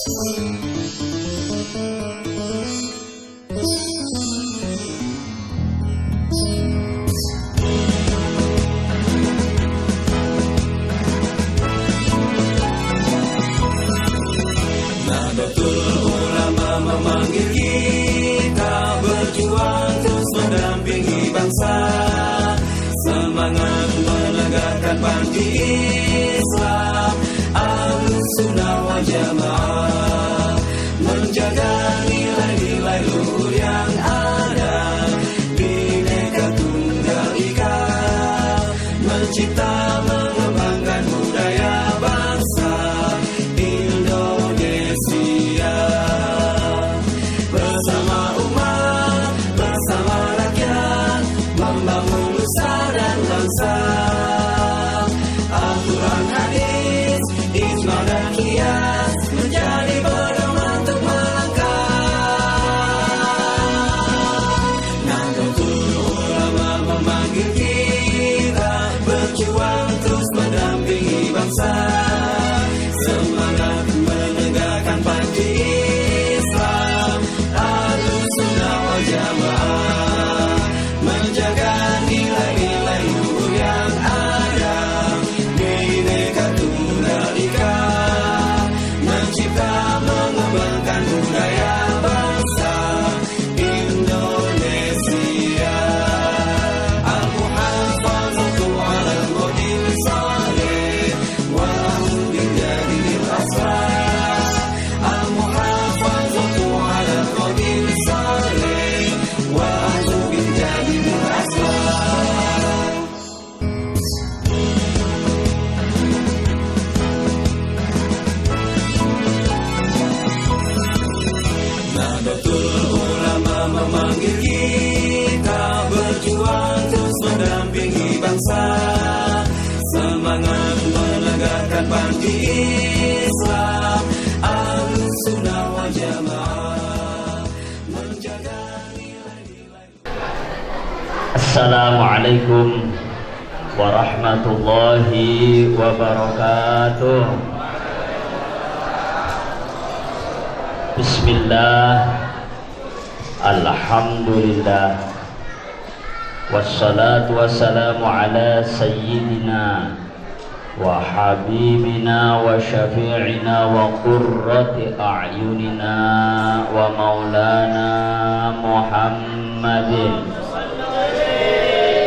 Nahdlatul Ulama memanggil kita berjuang terus mendampingi bangsa, semangat menegakkan panti Islam, Ahlus Sunnah wal Jamaah, menjaga nilai-nilai luhur yang ada, Bhinneka Tunggal Ika, mencipta mengembangkan budaya bangsa Indonesia. Bersama umat, bersama rakyat, membangun nusa dan bangsa. Al-Quran, hadis, ijma dan qiyas menjadi pedoman untuk melangkah. Nahdlatul Ulama memanggil kita berjuang terus mendampingi bangsa, semangat menegakkan panti Islam, Ahlus Sunnah wal Jamaah, menjaga nilai-nilai luhur yang ada, Bhinneka Tunggal Ika, mencipta mengembangkan budaya bangsa Indonesia. Al-Muhafazatu 'alal qawlil shalih wa ahlu bil jadil aslah. Al-Muhafazatu 'alal qawlil shalih wa ahlu bil jadil aslah. Nahdlatul Ulama memanggil kita berjuang terus mendampingi bangsa, semangat menegakkan panti Islam, Ahlus Sunnah wal Jamaah, menjaga nilai-nilai. Assalamualaikum warahmatullahi wabarakatuh. Bismillah, alhamdulillah, wassalatu wassalamu ala sayyidina wa habibina wa syafi'ina wa qurrati a'yunina wa maulana Muhammadin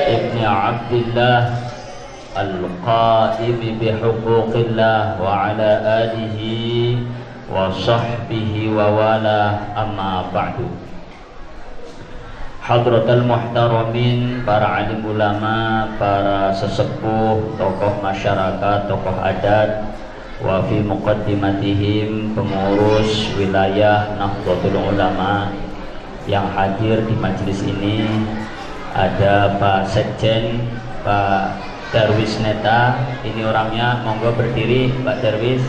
ibni Abdillah al-qaimi bihuquqillah wa ala alihi wa sahbihi wa wala, amma ba'du. Hadratal muhtaramin, para alim ulama, para sesepuh, tokoh masyarakat, tokoh adat, wa fi muqaddimatihim, pengurus wilayah Nahdlatul Ulama yang hadir di majelis ini. Ada Pak Sekjen, Pak Darwis Neta, ini orangnya, monggo berdiri Pak Darwis.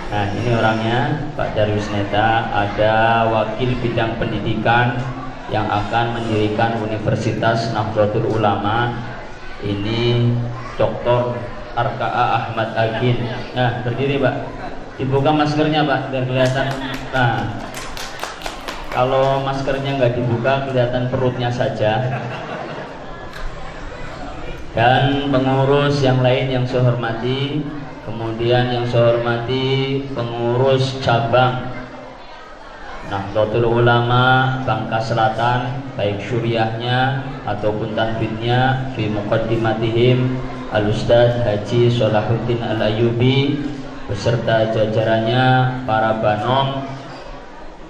Nah ini orangnya, Pak Darwis Neta. Ada Wakil Bidang Pendidikan yang akan mendirikan Universitas Nahdlatul Ulama, ini Dr. RKA Ahmad Agin. Nah berdiri Pak, dibuka maskernya Pak biar kelihatan. Nah kalau maskernya nggak dibuka kelihatan perutnya saja. Dan pengurus yang lain yang saya hormati, kemudian yang saya hormati pengurus cabang Nahdlatul Ulama Bangka Selatan, baik syuriahnya ataupun tanfidnya, fi muqaddimatihim Al-Ustadz Haji Sholahuddin Al-Ayyubi beserta jajarannya, para banom,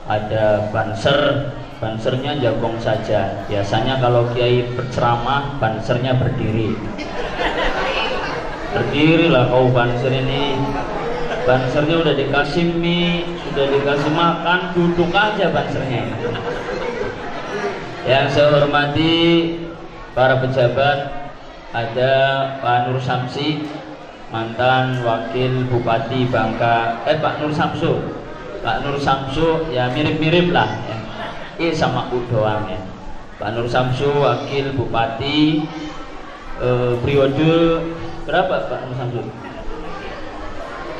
ada banser, bansernya jagong saja. Biasanya kalau kiai berceramah bansernya berdiri. Berdirilah kau banser ini. Bansernya udah dikasih mie, sudah dikasih makan, duduk aja bansernya. Yang saya hormati para pejabat, ada Pak Nur Samsi, mantan Wakil Bupati Bangka, Pak Nur Samsu. Pak Nur Samsu ya mirip-mirip lah ya. Sama U doang ya. Pak Nur Samsu Wakil Bupati periode berapa Pak Nur Samsu?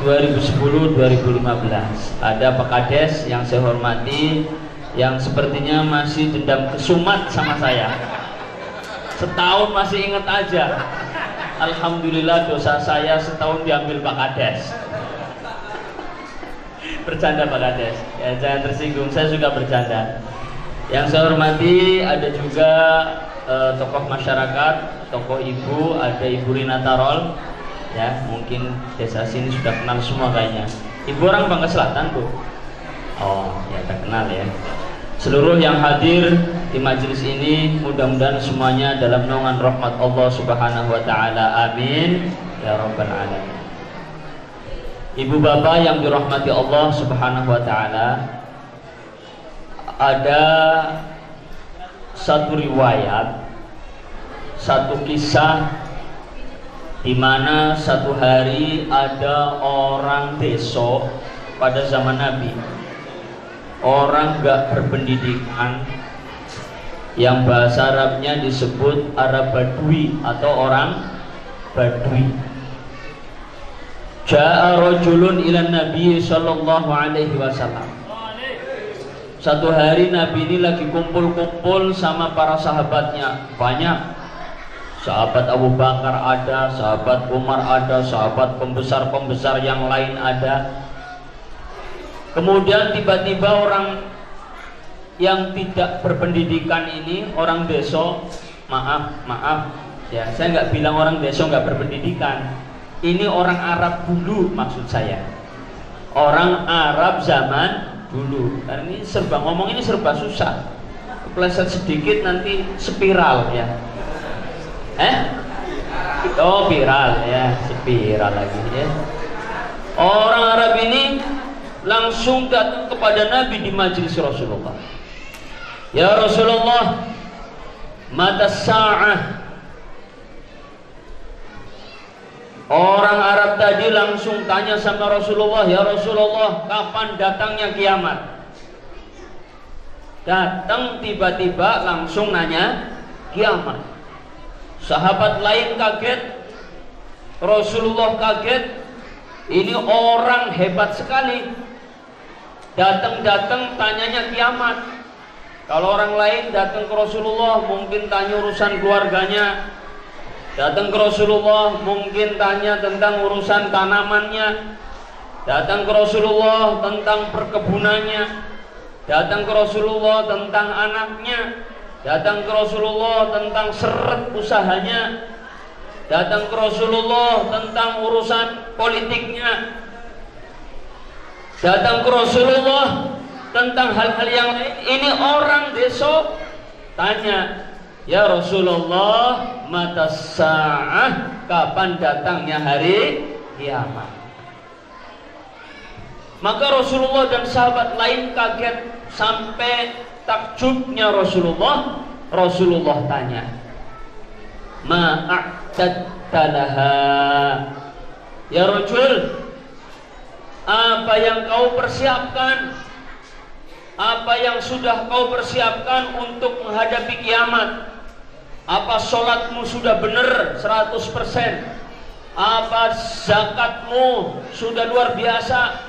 2010-2015. Ada Pak Kades yang saya hormati, yang sepertinya masih dendam kesumat sama saya. Setahun masih ingat aja. Alhamdulillah dosa saya setahun diambil Pak Kades. Bercanda Pak Kades, ya jangan tersinggung, saya juga bercanda. Yang saya hormati ada juga tokoh masyarakat, tokoh ibu, ada Ibu Rina Tarol, ya mungkin desa sini sudah kenal semua kayaknya. Ibu orang Bangka Selatan tuh. Oh ya terkenal ya. Seluruh yang hadir di majelis ini mudah-mudahan semuanya dalam naungan rahmat Allah Subhanahu wa taala. Amin ya rabbal alamin. Ibu bapak yang dirahmati Allah Subhanahu wa taala, ada satu riwayat, satu kisah di mana satu hari ada orang desa pada zaman Nabi, orang gak berpendidikan, yang bahasa Arabnya disebut Arab Badui atau orang Badui. Ja'a rajulun ila Nabi sallallahu alaihi wasallam. Satu hari Nabi ini lagi kumpul-kumpul sama para sahabatnya, banyak. Sahabat Abu Bakar ada, sahabat Umar ada, sahabat pembesar-pembesar yang lain ada. Kemudian tiba-tiba orang yang tidak berpendidikan ini, orang desa, maaf ya, saya nggak bilang orang desa nggak berpendidikan, ini orang Arab dulu maksud saya, orang Arab zaman dulu. Karena ini serba ngomong ini serba susah, kepleset sedikit nanti spiral ya. Oh viral ya, spiral lagi ya. Orang Arab ini langsung datang kepada Nabi di majelis Rasulullah. Ya Rasulullah, mata sa'ah. Orang Arab tadi langsung tanya sama Rasulullah, ya Rasulullah, kapan datangnya kiamat? Datang tiba-tiba langsung nanya kiamat. Sahabat lain kaget, Rasulullah kaget. Ini orang hebat sekali. Datang-datang tanyanya kiamat. Kalau orang lain datang ke Rasulullah mungkin tanya urusan keluarganya, datang ke Rasulullah mungkin tanya tentang urusan tanamannya, datang ke Rasulullah tentang perkebunannya, datang ke Rasulullah tentang anaknya, datang ke Rasulullah tentang seret usahanya, datang ke Rasulullah tentang urusan politiknya, datang ke Rasulullah tentang hal-hal yang lain. Ini orang desa tanya, ya Rasulullah, mata sa'ah, kapan datangnya hari kiamat? Maka Rasulullah dan sahabat lain kaget sampai takjubnya Rasulullah. Rasulullah tanya, ma'a'tadta laha, ya Rajul, apa yang kau persiapkan, apa yang sudah kau persiapkan untuk menghadapi kiamat? Apa sholatmu sudah benar 100%? Apa zakatmu sudah luar biasa?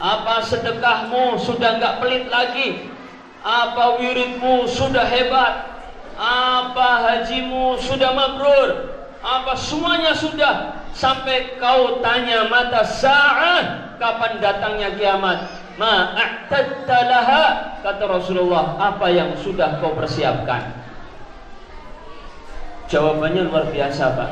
Apa sedekahmu sudah enggak pelit lagi? Apa wiridmu sudah hebat? Apa hajimu sudah mabrur? Apa semuanya sudah? Sampai kau tanya mata sa'ah, kapan datangnya kiamat? Ma'a'tadta laha, kata Rasulullah, apa yang sudah kau persiapkan? Jawabannya luar biasa Pak.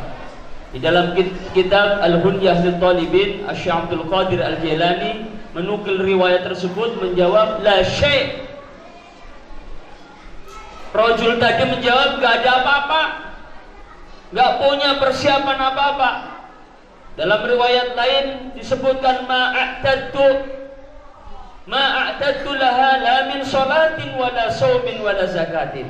Di dalam kitab Al-Hunyah lil Talibin, Asy-Syaikh Abdul Qadir Al-Jilani menukil riwayat tersebut, menjawab la syai'. Rajul tadi menjawab gak ada apa-apa, gak punya persiapan apa-apa. Dalam riwayat lain disebutkan ma'a'tadtu laha la min sholatin wala shaumin wala zakatin.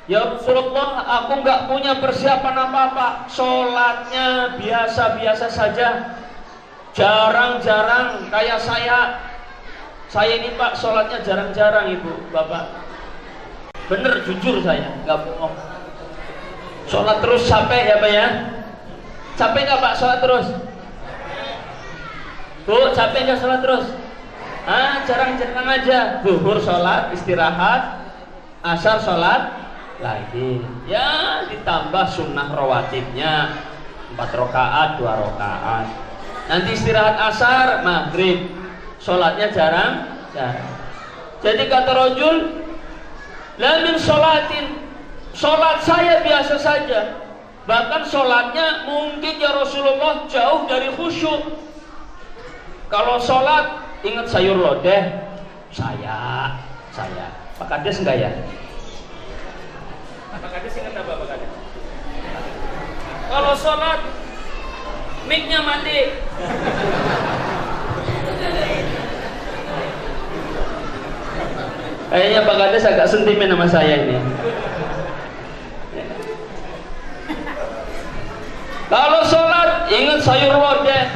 Ya Rasulullah, aku enggak punya persiapan apa-apa. Sholatnya biasa-biasa saja, jarang-jarang kayak saya. Saya ini Pak, sholatnya jarang-jarang Ibu, Bapak. Bener, jujur saya, enggak bohong. Sholat terus capek ya Pak ya? Capek enggak Pak sholat terus? Bu, capek nggak sholat terus? Jarang-jarang aja. Zuhur sholat, istirahat, asar sholat lagi. Ya, ditambah sunnah rawatibnya 4 rakaat, 2 rakaat. Nanti istirahat asar, maghrib. Sholatnya jarang. Jadi kata rajul, la min sholatin, sholat saya biasa saja. Bahkan sholatnya mungkin ya Rasulullah jauh dari khusyuk. Kalau sholat ingat sayur lodeh, saya. Pak Kades enggak ya? Pak Kades ingat apa Pak Kades? Kalau sholat mic-nya mati. Kayaknya Pak Kades agak sentimen sama saya ini. Kalau sholat ingat sayur lodeh,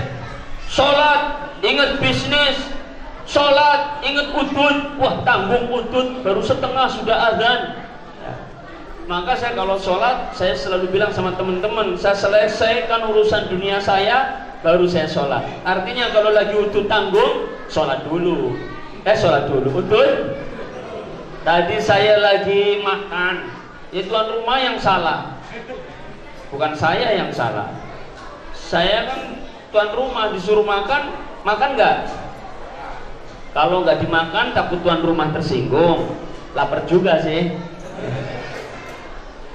sholat ingat bisnis, sholat ingat udud. Wah, tanggung udud, baru setengah sudah azan. Maka saya kalau sholat, saya selalu bilang sama teman-teman, saya selesaikan urusan dunia saya, baru saya sholat. Artinya kalau lagi udud tanggung, sholat dulu. Udud. Tadi saya lagi makan, ya tuan rumah yang salah, bukan saya yang salah. Saya kan tuan rumah, disuruh makan nggak? Kalau nggak dimakan takut tuan rumah tersinggung, lapar juga sih.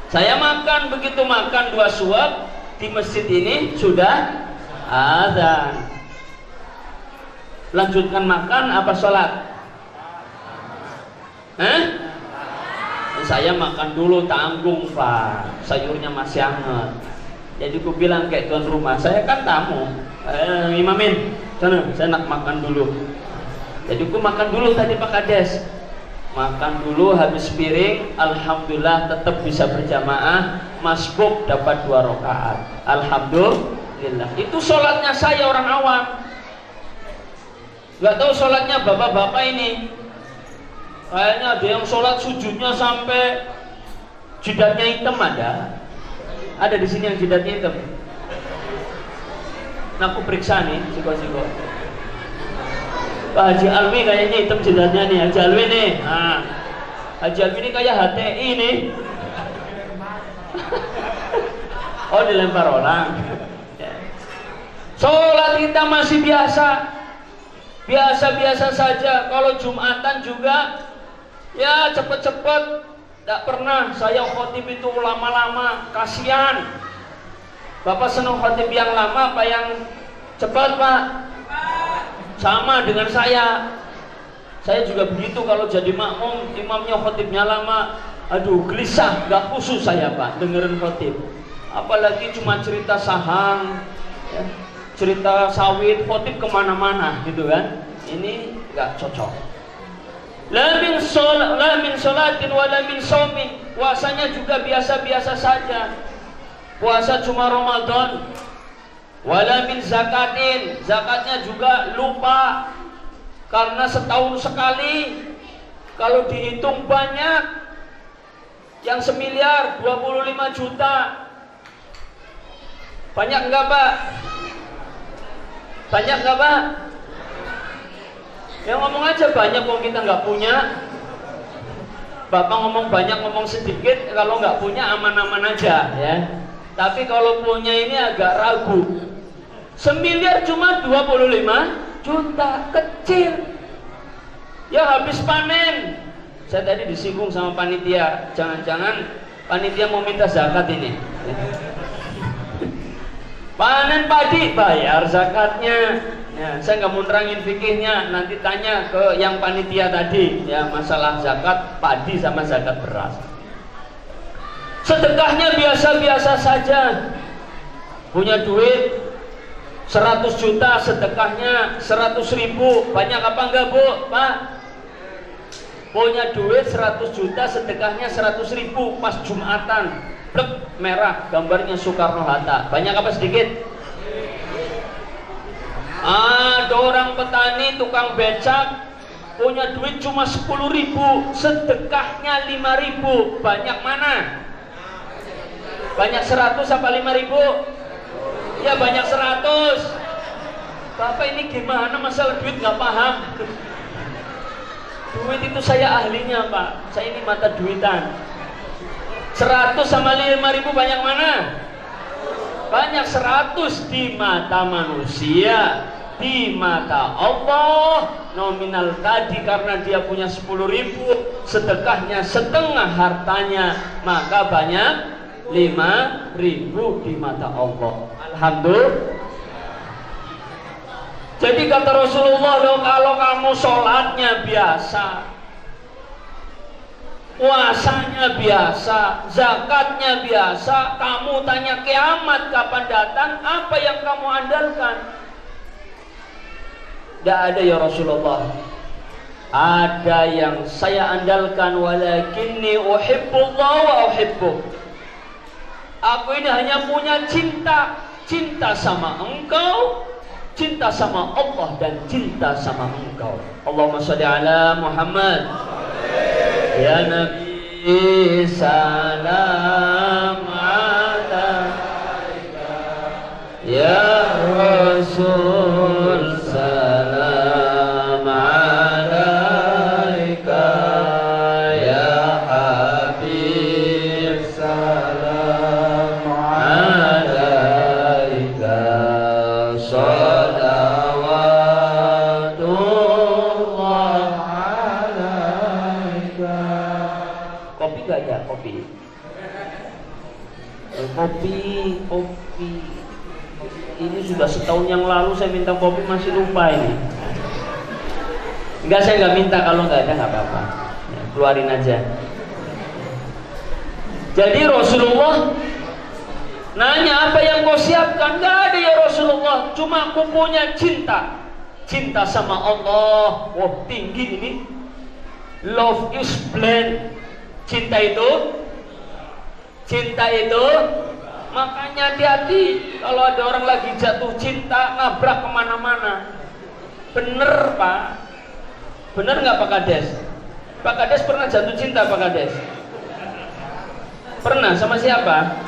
Saya makan, begitu makan 2 suap di masjid ini sudah azan. Lanjutkan makan apa sholat? Saya makan dulu, tanggung Pak, sayurnya masih hangat. Jadi aku bilang kayak tuan rumah, saya kan tamu, imamin, sana, saya nak makan dulu. Jadi aku makan dulu tadi Pak Kades, makan dulu habis piring, alhamdulillah tetap bisa berjamaah, masbuk dapat 2 rakaat, alhamdulillah. Itu sholatnya saya orang awam, nggak tahu sholatnya bapak-bapak ini. Kayaknya ada yang sholat sujudnya sampai jidatnya hitam ada di sini yang jidatnya hitam. Nah, aku periksa nih, siko. Pak Haji Alwi kayaknya hitam jidatnya nih, Haji Alwi nih. Haji Alwi ini kayak HTI nih. Oh, dilempar orang. Sholat kita masih biasa saja. Kalau Jumatan juga ya cepet-cepet. Tidak pernah saya khotib itu lama-lama, kasihan. Bapak senang khotib yang lama apa yang cepat Pak? Sama dengan saya juga begitu. Kalau jadi makmum, imamnya khotibnya lama, aduh gelisah, gak khusus saya Pak dengerin khotib. Apalagi cuma cerita sahang ya, cerita sawit, khotib kemana-mana gitu kan. Ini gak cocok. La min sholatin wa la min shaumin. Puasanya juga biasa-biasa saja. Puasa cuma Ramadan. Wa la min zakatin. Zakatnya juga lupa, karena setahun sekali. Kalau dihitung banyak, yang 1 miliar 25 juta. Banyak enggak Pak? Banyak enggak Pak? Ya ngomong aja banyak, kalau kita nggak punya. Bapak ngomong banyak, ngomong sedikit, kalau nggak punya aman-aman aja ya. Tapi kalau punya ini agak ragu. 1 miliar cuma 25 juta, kecil. Ya habis panen. Saya tadi disinggung sama panitia, jangan-jangan panitia mau minta zakat ini. Panen padi, bayar zakatnya. Ya, saya nggak mau nerangin fikihnya, nanti tanya ke yang panitia tadi ya, masalah zakat padi sama zakat beras. Sedekahnya biasa-biasa saja. Punya duit 100 juta, sedekahnya 100.000. Banyak apa enggak Bu? Pak? Punya duit 100 juta, sedekahnya 100.000 pas Jumatan. Plek, merah, gambarnya Soekarno-Hatta. Banyak apa sedikit? Ada orang petani, tukang becak, punya duit cuma 10.000, sedekahnya 5.000. Banyak mana? Banyak 100 apa 5.000? Ya banyak 100. Bapak ini gimana masalah duit nggak paham. Duit itu saya ahlinya Pak, saya ini mata duitan. 100 sama 5.000 banyak mana? Banyak 100 di mata manusia, di mata Allah nominal tadi karena dia punya 10.000, sedekahnya setengah hartanya, maka banyak 5.000 di mata Allah. Alhamdulillah. Jadi kata Rasulullah, kalau kamu sholatnya biasa, puasanya biasa, zakatnya biasa, kamu tanya kiamat kapan datang, apa yang kamu andalkan? Tidak ada ya Rasulullah. Ada yang saya andalkan, walakinni uhibbullah wa uhibbuh. Aku ini hanya punya cinta, cinta sama engkau, cinta sama Allah dan cinta sama engkau. Allahumma sholli ala Muhammad. Ya Nabi salam alaika, ya Rasul salam alaika, ya Habib salam alaika, salawatullah alaika. Kopi gak ya? Kopi. Ini sudah setahun yang lalu saya minta kopi masih lupa ini. Enggak, saya nggak minta, kalau nggak ada nggak apa-apa. Ya, keluarin aja. Jadi Rasulullah nanya, apa yang kau siapkan? Nggak ada ya Rasulullah, cuma aku punya cinta. Cinta sama Allah. Wah, tinggi ini. Love is blind. Cinta itu makanya hati-hati kalau ada orang lagi jatuh cinta nabrak kemana-mana. Bener Pak, bener nggak Pak Kades? Pak Kades pernah jatuh cinta Pak Kades? Pernah sama siapa?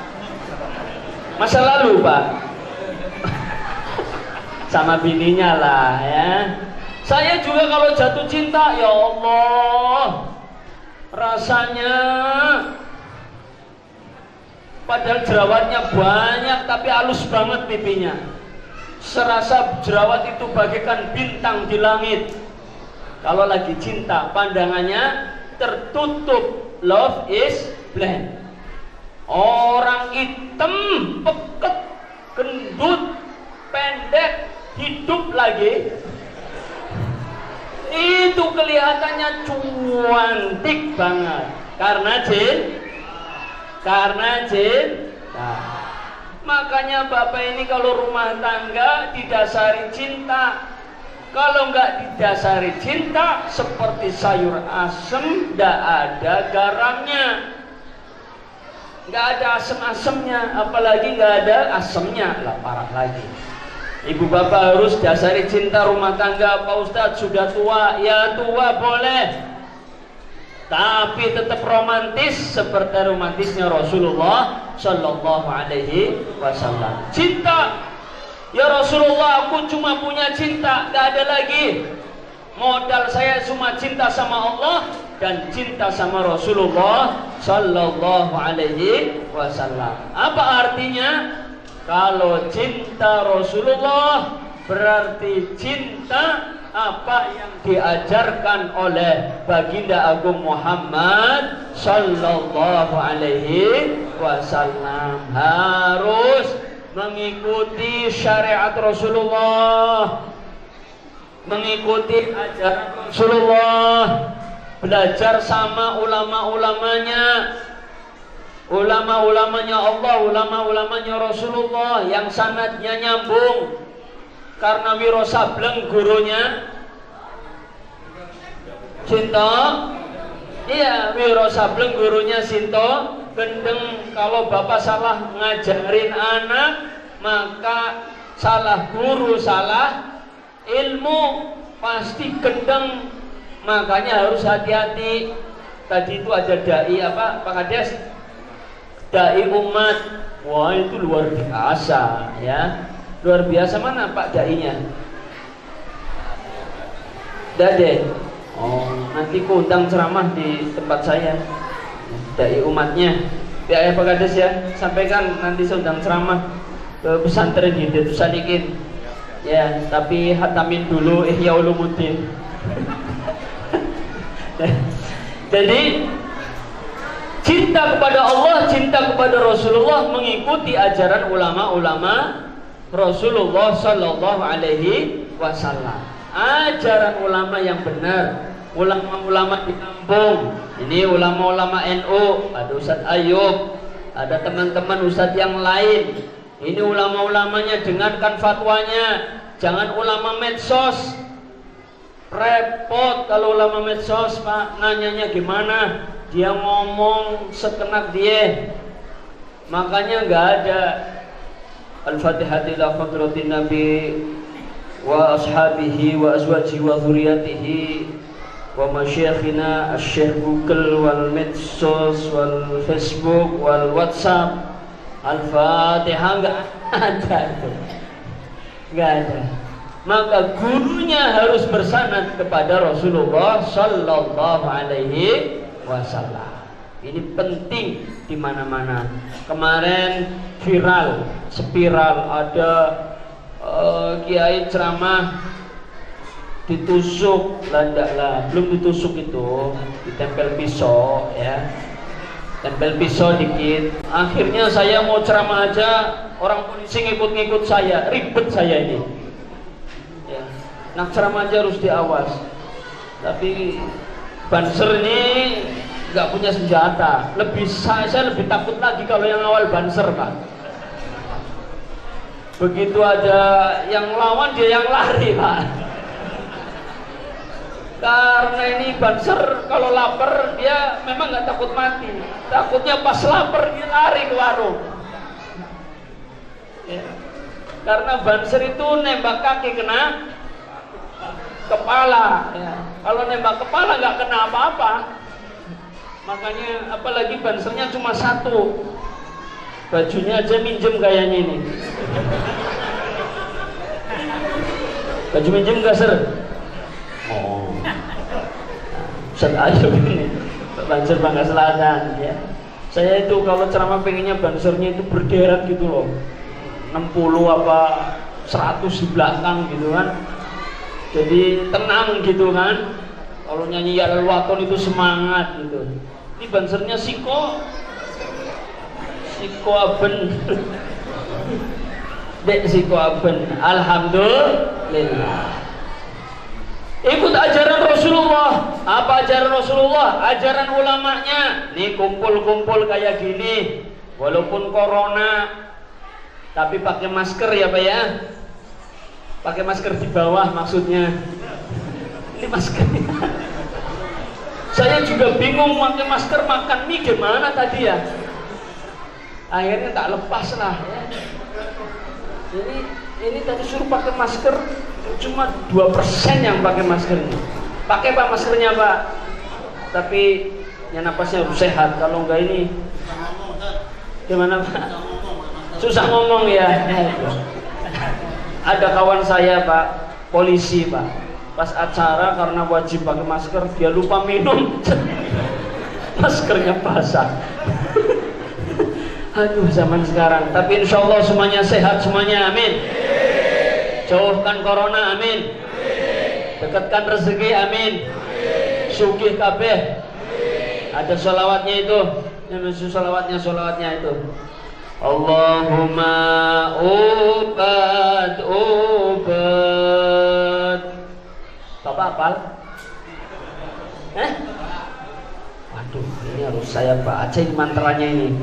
Masa lalu Pak? Sama bininya lah ya. Saya juga kalau jatuh cinta, ya Allah, rasanya padahal jerawatnya banyak tapi halus banget pipinya. Serasa jerawat itu bagaikan bintang di langit. Kalau lagi cinta, pandangannya tertutup. Love is blind. Orang hitam, peket, gendut, pendek, hidup lagi, itu kelihatannya cantik banget karena cinta. Makanya Bapak ini kalau rumah tangga didasari cinta. Kalau nggak didasari cinta, seperti sayur asem, nggak ada garamnya, nggak ada asem-asemnya, apalagi nggak ada asemnya, lah parah lagi. Ibu bapak harus dasari cinta rumah tangga. Pak Ustadz sudah tua, ya tua boleh, tapi tetap romantis seperti romantisnya Rasulullah Sallallahu Alaihi Wasallam. Cinta, ya Rasulullah, aku cuma punya cinta, gak ada lagi. Modal saya cuma cinta sama Allah dan cinta sama Rasulullah Sallallahu Alaihi Wasallam. Apa artinya? Kalau cinta Rasulullah berarti cinta apa yang diajarkan oleh Baginda Agung Muhammad Sallallahu Alaihi Wasallam. Harus mengikuti syariat Rasulullah, mengikuti ajaran Rasulullah, belajar sama ulama-ulamanya, ulama-ulamanya Allah, ulama-ulamanya Rasulullah yang sanadnya nyambung. Karena Wiro Sableng gurunya Sinto, iya, Wiro Sableng gurunya Sinto gendeng. Kalau bapak salah ngajarin anak, maka salah guru, salah ilmu, pasti gendeng. Makanya harus hati-hati. Tadi itu ada dai apa Pak Kades? Dai umat. Wah, itu luar biasa ya. Luar biasa. Mana Pak dainya? Dade. Oh, nanti ku undang ceramah di tempat saya. Dari umatnya. Ya Pak Kades ya, sampaikan nanti saya undang ceramah ke pesantren Hidayat Salikin. Ya, tapi hatamin dulu Ihya Ulumuddin. Jadi cinta kepada Allah, cinta kepada Rasulullah, mengikuti ajaran ulama-ulama Rasulullah Sallallahu Alaihi Wasallam. Ajaran ulama yang benar, ulama-ulama di kampung. Ini ulama-ulama NU, ada Ustadz Ayub, ada teman-teman Ustadz yang lain. Ini ulama-ulamanya, dengarkan fatwanya. Jangan ulama medsos. Repot kalau ulama medsos, Pak, nanyanya gimana? Dia ngomong sekenak dia. Makanya nggak ada Al-Fatihah ila hadratin Nabi wa ashabihi wa azwajihi wa dzurriyyatihi wa masyayikhina asy-syekh Google wal medsos wal Facebook wal WhatsApp. Al-Fatihah nggak ada itu. Nggak ada. Maka gurunya harus bersanad kepada Rasulullah Sallallahu Alaihi Wasallam. Ini penting di mana-mana. Kemarin viral, spiral ada kiai ceramah ditusuk, landaklah, belum ditusuk itu, ditempel pisau ya. Tempel pisau dikit. Akhirnya saya mau ceramah aja, orang polisi ngikut-ngikut saya, ribet saya ini. Ya. Nak ceramah aja harus diawas. Tapi Banser ini nggak punya senjata. Saya lebih takut lagi kalau yang awal Banser, Pak. Begitu ada yang lawan dia yang lari, Pak. Karena ini Banser kalau lapar dia memang nggak takut mati. Takutnya pas lapar dia lari ke warung. Ya. Karena Banser itu nembak kaki kena kepala. Ya. Kalau nembak kepala nggak kena apa-apa. Makanya apalagi Bansernya cuma satu. Bajunya aja minjem kayaknya ini. Baju minjem nggak, Ser? Oh, Ustaz Ayub ini Banser Bangka Selatan ya. Saya itu kalau ceramah pengennya Bansernya itu berderet gitu loh, 60 apa 100 di belakang gitu kan. Jadi tenang gitu kan. Kalau nyanyi Ya Al-Waton itu semangat gitu. Ini Bansernya Siko Aben. Dek Siko Aben. Alhamdulillah. Ikut ajaran Rasulullah. Apa ajaran Rasulullah? Ajaran ulamanya. Nih kumpul-kumpul kayak gini, walaupun corona, tapi pakai masker ya Pak ya. Pakai masker di bawah maksudnya. Ini maskernya. Saya juga bingung pakai masker makan mie gimana tadi ya. Akhirnya tak lepas lah ya. Ini tadi suruh pakai masker, cuma 2% yang pakai masker ini. Pakai Pak maskernya Pak. Tapi yang napasnya harus sehat. Kalau enggak ini gimana Pak? Susah ngomong ya. Ada kawan saya Pak, polisi Pak. Pas acara karena wajib pakai masker, dia lupa minum. Maskernya basah. Aduh zaman sekarang. Tapi insya Allah semuanya sehat semuanya, amin. Jauhkan corona, amin. Dekatkan rezeki, amin. Sugih kabeh. Ada sholawatnya itu. Yang sholawatnya itu. Allahumma ubat. Bapak hafal? Waduh, ini harus saya baca mantranya ini.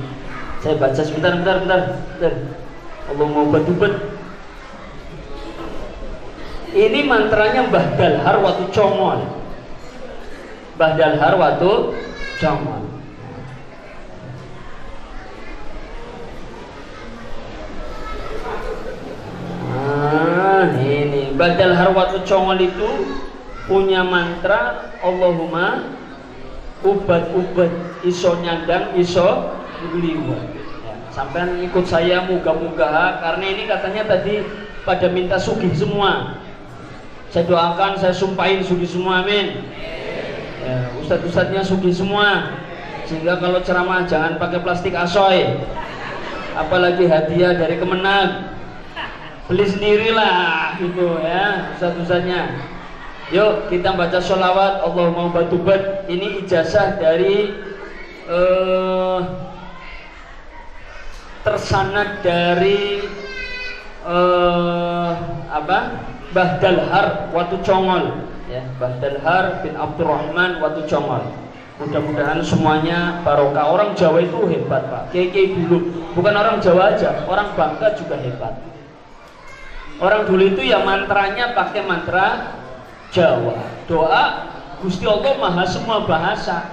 Saya baca sebentar. Allahumma ubat. Ini mantranya Mbah Dalhar waktu Congol. Mbah Dalhar waktu Congol. Ini Mbah Dalhar waktu Congol itu punya mantra Allahumma ubat iso nyandang iso liwat. Ya, sampean ikut saya muga-muga karena ini katanya tadi pada minta sugih semua. Saya doakan, saya sumpahin sugih semua, amin. Ya, ustadz-ustadznya sugih semua, sehingga kalau ceramah jangan pakai plastik asoy, apalagi hadiah dari Kemenag, beli sendirilah gitu ya ustadz-ustadznya. Yuk kita baca sholawat Allahumma batubat. Ini ijazah dari tersanad dari Mbah Dalhar Watu Congol ya, Mbah Dalhar bin Abdurrahman Watu Congol. Mudah-mudahan semuanya barokah. Orang Jawa itu hebat Pak, kiai dulu bukan orang Jawa aja, orang Bangka juga hebat. Orang dulu itu ya mantranya pakai mantra Jawa, doa Gusti Allah maha semua bahasa.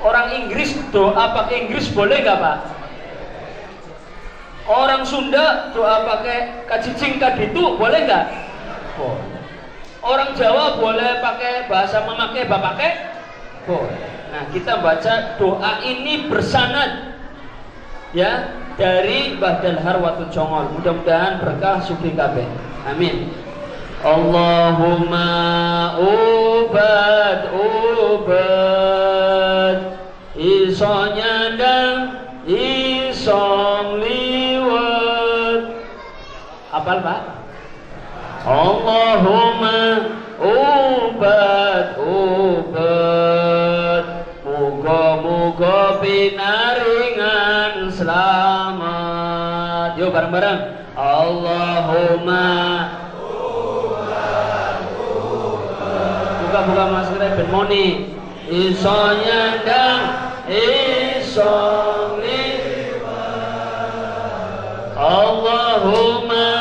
Orang Inggris doa pakai Inggris boleh nggak Pak? Orang Sunda doa pakai kacicing kaditu boleh nggak? Boleh. Orang Jawa boleh pakai bahasa memakai bapake? Boleh. Nah kita baca doa ini bersanad ya dari Mbah Dalhar Watu Congol. Mudah-mudahan berkah sugih kabeh. Amin. Allahumma ubad iso nyandang isong liwat. Apal Pak? Allahumma ubad muga-muga pinaringan selamat. Yuk bareng-bareng. Allahumma buka maskernya ben moni iso nyandang iso liwat. Allahumma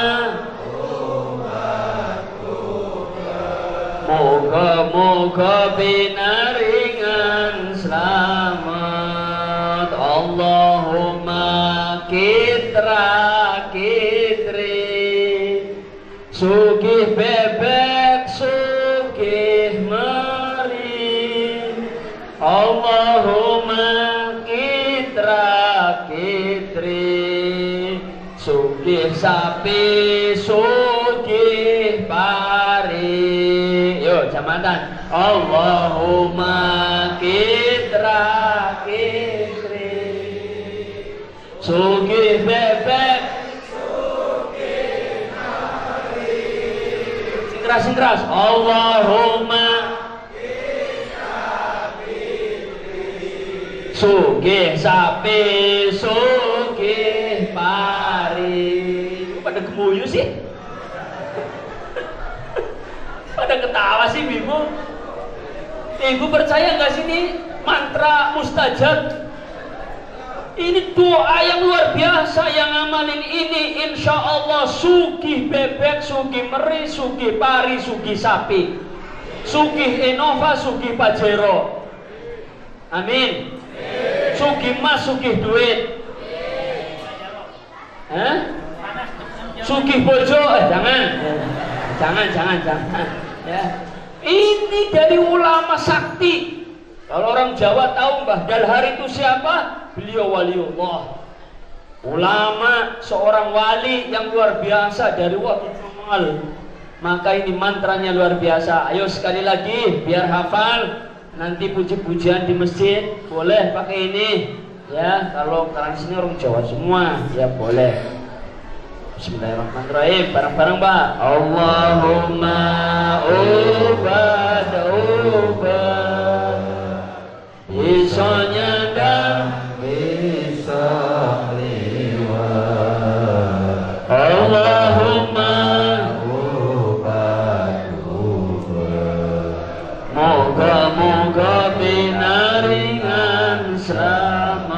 moga-moga pinaringan selamat. Allahumma kitra kitri sugih bebek sugih meri. Allahumma kitra kitri sugih sapi sugih pari. Yo jamatan. Allahumma kitra kitri sugih bebek sugih mari. Sing keras. Allahumma sugih sapi sugih pari. Pada gemuyu sih, pada ketawa sih Ibu. Ibu percaya nggak sih ini mantra mustajab? Ini doa yang luar biasa. Yang ngamalin ini insya Allah sugih bebek, sugih meri, sugih pari, sugih sapi, sugih Innova, sugih Pajero. Amin. Sugih mas, sugih duit. Sugih bojo, jangan. Ya. Ini dari ulama sakti. Kalau orang Jawa tahu Mbah Dalhar itu siapa? Beliau waliullah. Ulama, seorang wali yang luar biasa dari Watu Congol. Maka ini mantranya luar biasa. Ayo sekali lagi biar hafal. Nanti puji-pujian di masjid boleh pakai ini ya. Kalau kalian sini orang Jawa semua ya boleh. Bismillahirrahmanirrahim. Bareng-bareng Pak. Allahumma ubad iso nyandang bisa liwat. Allahumma moga-moga pinaringan selamat.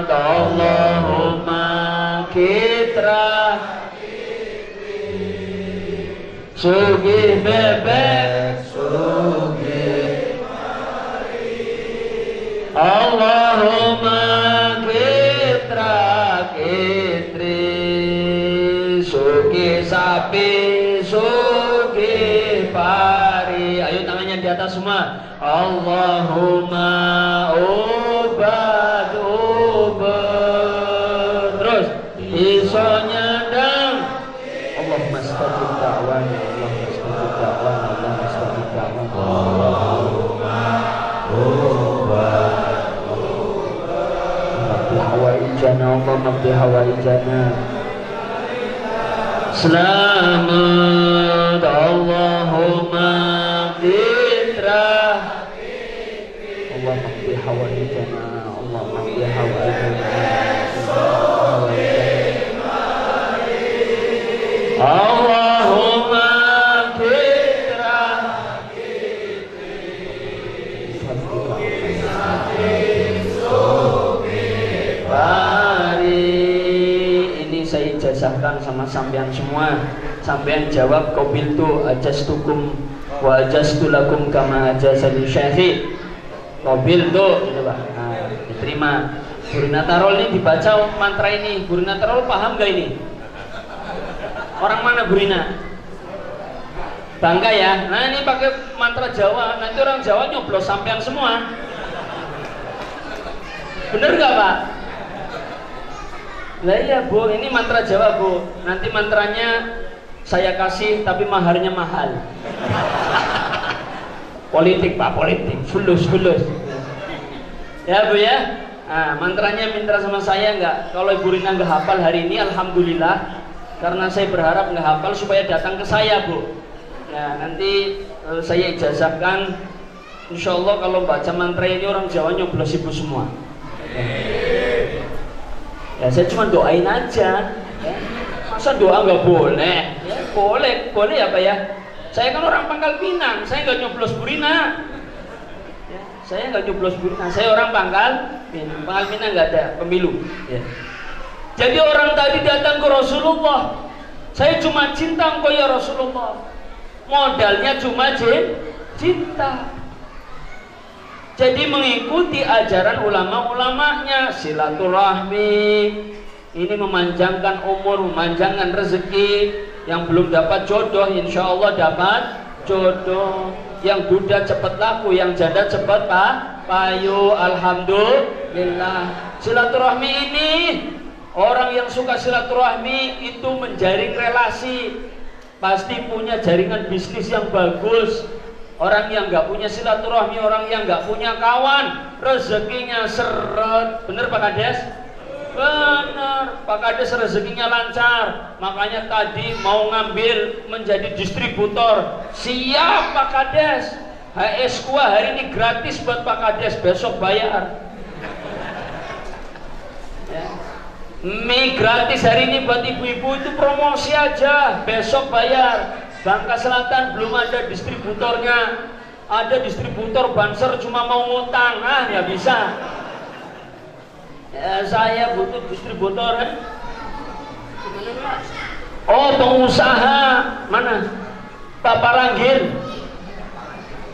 Allahumma kitra sugih bebek sugih Allahumma kitra kitri sugih sapi sugih pari. Ayo tangannya di atas semua. Allahumma ubad terus iso nyandang. Allahumma stajib da'wana. Allahumma qdi hawaijana. Selamat Allahumma fitrah. Allahumma qdi hawaijana. Allahumma qdi hawaijana. Allahumma fitrah. Ini saya ijazahkan sama sampean semua. Sampean jawab qabiltu ajastukum wa ajastu lakum kama ajazani syekhi. Qabiltu gitu Pak. Nah, diterima. Burina Tarol ini dibaca mantra ini. Burina Tarol paham gak ini? Orang mana Burina? Bangga ya? Nah ini pakai mantra Jawa. Nanti orang Jawa nyoblos sampean semua. Bener gak Pak? Lah iya Bu, ini mantra Jawa Bu. Nanti mantranya saya kasih tapi maharnya mahal. Politik Pak, politik. Fulus. Ya Bu ya. Nah, mantranya minta sama saya enggak. Kalau Ibu Rina enggak hafal hari ini, alhamdulillah. Karena saya berharap enggak hafal supaya datang ke saya Bu. Ya nanti saya ijazahkan. Insya Allah kalau baca mantra ini orang Jawa nyoblos Ibu semua. Ya saya cuma doain aja. Ya. Masa doa nggak boleh? Ya, boleh apa ya? Saya kan orang Pangkal Pinang, saya nggak nyoblos Burina. Ya, saya nggak nyoblos Burina, saya orang Pangkal Pinang. Pangkal Pinang nggak ada pemilu. Ya. Jadi orang tadi datang ke Rasulullah, saya cuma cinta engkau ya Rasulullah. Modalnya cuma cinta. Jadi mengikuti ajaran ulama-ulamanya, silaturahmi. Ini memanjangkan umur, memanjangkan rezeki. Yang belum dapat jodoh, insya Allah dapat jodoh. Yang duda cepat laku, yang janda cepat payu. Alhamdulillah. Silaturahmi ini, orang yang suka silaturahmi itu menjaring relasi, pasti punya jaringan bisnis yang bagus. Orang yang nggak punya silaturahmi, orang yang nggak punya kawan, rezekinya seret. Bener Pak Kades? Bener, Pak Kades rezekinya lancar. Makanya tadi mau ngambil menjadi distributor. Siap Pak Kades. HS Kuah hari ini gratis buat Pak Kades, besok bayar. Ya. Mie gratis hari ini buat ibu-ibu, itu promosi aja, besok bayar. Bangka Selatan belum ada distributornya. Ada distributor Banser cuma mau ngutang. Ah, nggak bisa. Ya, saya butuh distributor kan? Oh, pengusaha mana? Pak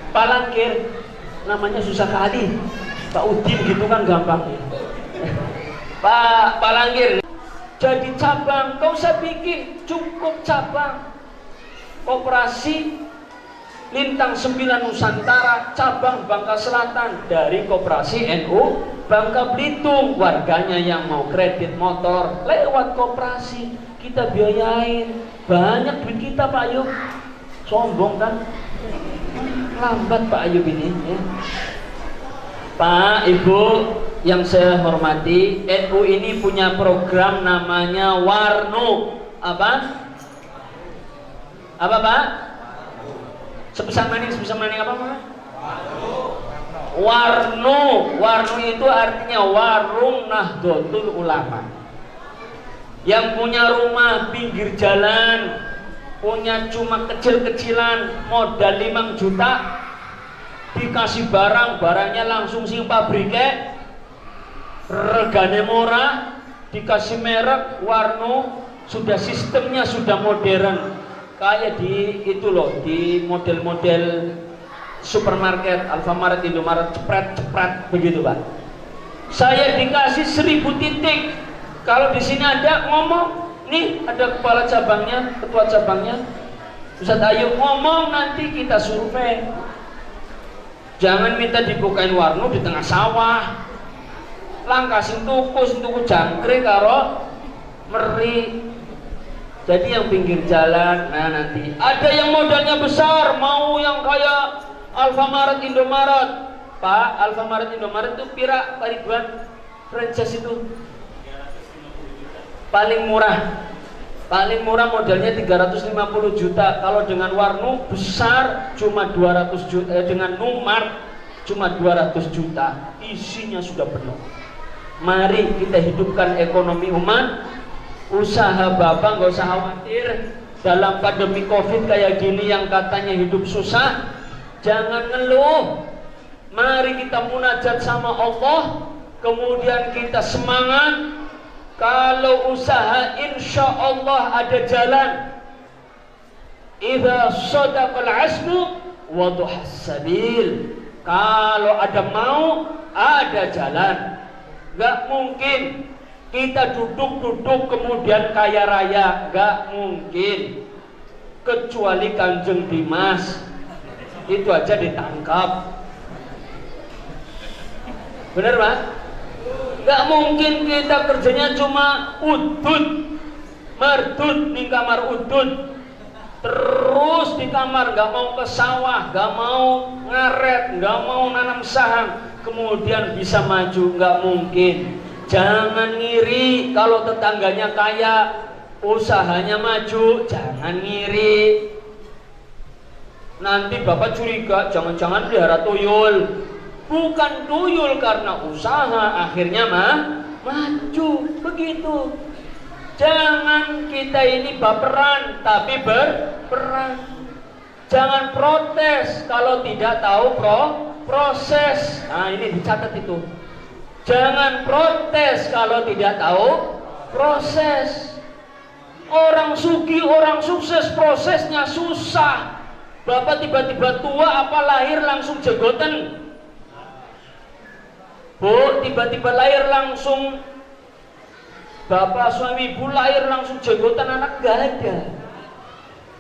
Palangkir. Namanya susah kali. Pak Udin gitu kan gampang. Pak Palangkir. Jadi cabang, kau usah bikin, cukup cabang. Koperasi Lintang 9 Nusantara cabang Bangka Selatan dari Koperasi NU Bangka Belitung. Warganya yang mau kredit motor lewat koperasi kita biayain. Banyak duit kita Pak Ayub. Sombong kan? Lambat Pak Ayub ini ya. Pak Ibu yang saya hormati, NU ini punya program namanya Warno. Apa Pak? Sebesar maning apa Pak? Warno itu artinya Warung Nahdlatul Ulama. Yang punya rumah pinggir jalan, punya cuma kecil-kecilan, modal 5 juta, dikasih barangnya langsung sing pabrike, regane murah, dikasih merek Warno, sudah sistemnya sudah modern. Kayak di itu loh, di model-model supermarket, Alfamart, Indomaret, cepret begitu Pak. Saya dikasih 1000 titik. Kalau di sini ada ngomong, nih ada kepala cabangnya, ketua cabangnya, Ustadz Ayub ngomong, nanti kita survei. Jangan minta dibukain Warno di tengah sawah. Langkah sing tuku jangkrik karo meri. Jadi yang pinggir jalan, nah nanti ada yang modalnya besar, mau yang kayak Alfamart, Indomaret. Pak, Alfamart, Indomaret itu pira Pak Ridwan franchise itu? paling murah modelnya 350 juta. Kalau dengan warna besar cuma 200 juta, dengan Numar cuma 200 juta. Isinya sudah penuh. Mari kita hidupkan ekonomi umat. Usaha Bapak nggak usah khawatir. Dalam pandemi Covid kayak gini yang katanya hidup susah, jangan ngeluh. Mari kita munajat sama Allah, kemudian kita semangat. Kalau usaha insya Allah ada jalan. Idza sadaqal azmu wa duhas sabil. Kalau ada mau, ada jalan. Gak mungkin kita duduk-duduk kemudian kaya raya, gak mungkin. Kecuali Kanjeng Dimas, itu aja ditangkap. Bener Mas? Gak mungkin kita kerjanya cuma udut, merdut di kamar udut, terus di kamar, gak mau ke sawah, gak mau ngaret, gak mau nanam saham, kemudian bisa maju. Gak mungkin. Jangan ngiri kalau tetangganya kaya, usahanya maju, jangan ngiri. Nanti Bapak curiga, jangan-jangan pelihara tuyul. Bukan tuyul, karena usaha akhirnya maju. Begitu. Jangan kita ini baperan, tapi berperan. Jangan protes kalau tidak tahu proses. Nah, ini dicatat itu. Jangan protes kalau tidak tahu proses. Orang sugih, orang sukses, prosesnya susah. Bapak tiba-tiba tua, apa lahir langsung jenggotan? Bu, tiba-tiba lahir langsung, bapak suami ibu lahir langsung jenggotan, anak gak ada.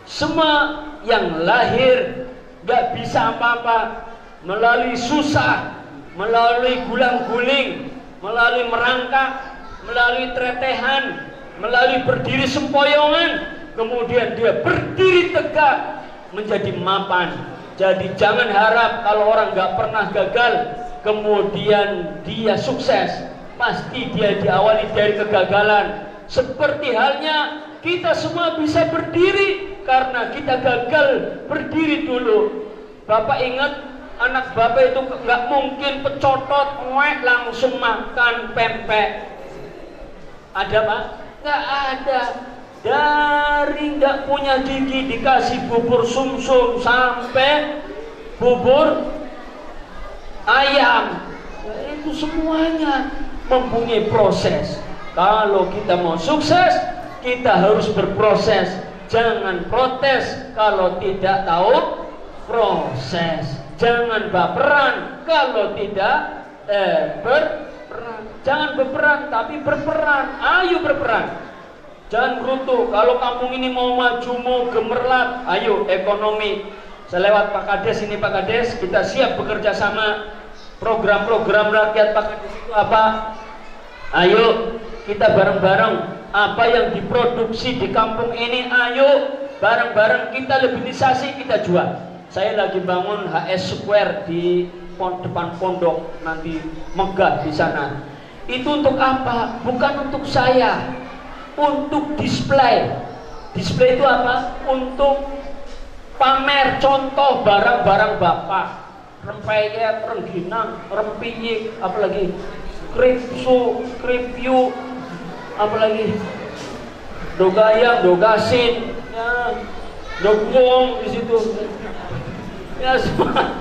Semua yang lahir gak bisa apa-apa, melalui susah, melalui gulang-guling, melalui merangkak, melalui tretehan, melalui berdiri sempoyongan, kemudian dia berdiri tegak menjadi mapan. Jadi jangan harap kalau orang gak pernah gagal kemudian dia sukses. Pasti dia diawali dari kegagalan. Seperti halnya kita semua bisa berdiri karena kita gagal berdiri dulu. Bapak ingat, anak Bapak itu nggak mungkin pecotot langsung makan pempek. Ada Pak? Nggak ada. Dari nggak punya gigi dikasih bubur sumsum sampai bubur ayam, itu semuanya mempunyai proses. Kalau kita mau sukses, kita harus berproses. Jangan protes kalau tidak tahu proses. Jangan baperan kalau tidak berperan. Jangan berperan, tapi berperan. Ayo berperan. Jangan gerutu. Kalau kampung ini mau maju, mau gemerlap, ayo ekonomi. Saya lewat Pak Kades ini, Pak Kades, kita siap bekerja sama. Program-program rakyat Pak Kades itu apa? Ayo kita bareng-bareng. Apa yang diproduksi di kampung ini, ayo bareng-bareng kita lebihisasi, kita jual. Saya lagi bangun HS Square di depan pondok, nanti megah di sana. Itu untuk apa? Bukan untuk saya, untuk display. Display itu apa? Untuk pamer contoh barang-barang Bapak. Rempeyek, rengginang, rempiyik, apalagi kripsu, kripyu, apalagi dogayam, dogasin, ya, dogong di situ. Ya semua.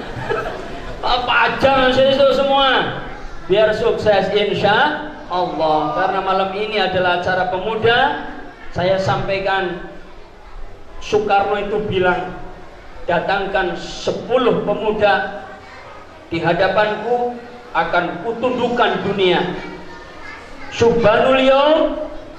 Apa aja itu semua. Biar sukses insya Allah. Karena malam ini adalah acara pemuda, saya sampaikan Soekarno itu bilang, datangkan 10 pemuda di hadapanku, akan kutundukkan dunia. Subhanul yaum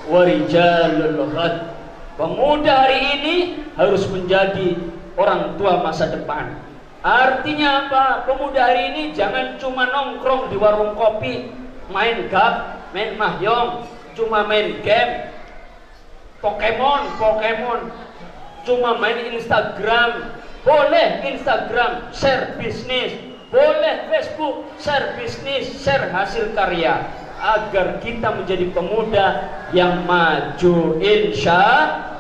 wa rijalul ghad. Pemuda hari ini harus menjadi orang tua masa depan. Artinya apa? Pemuda hari ini jangan cuma nongkrong di warung kopi, main gap, main mahjong, cuma main game, Pokemon, cuma main Instagram. Boleh Instagram, share bisnis. Boleh Facebook, share bisnis, share hasil karya. agar kita menjadi pemuda yang maju insya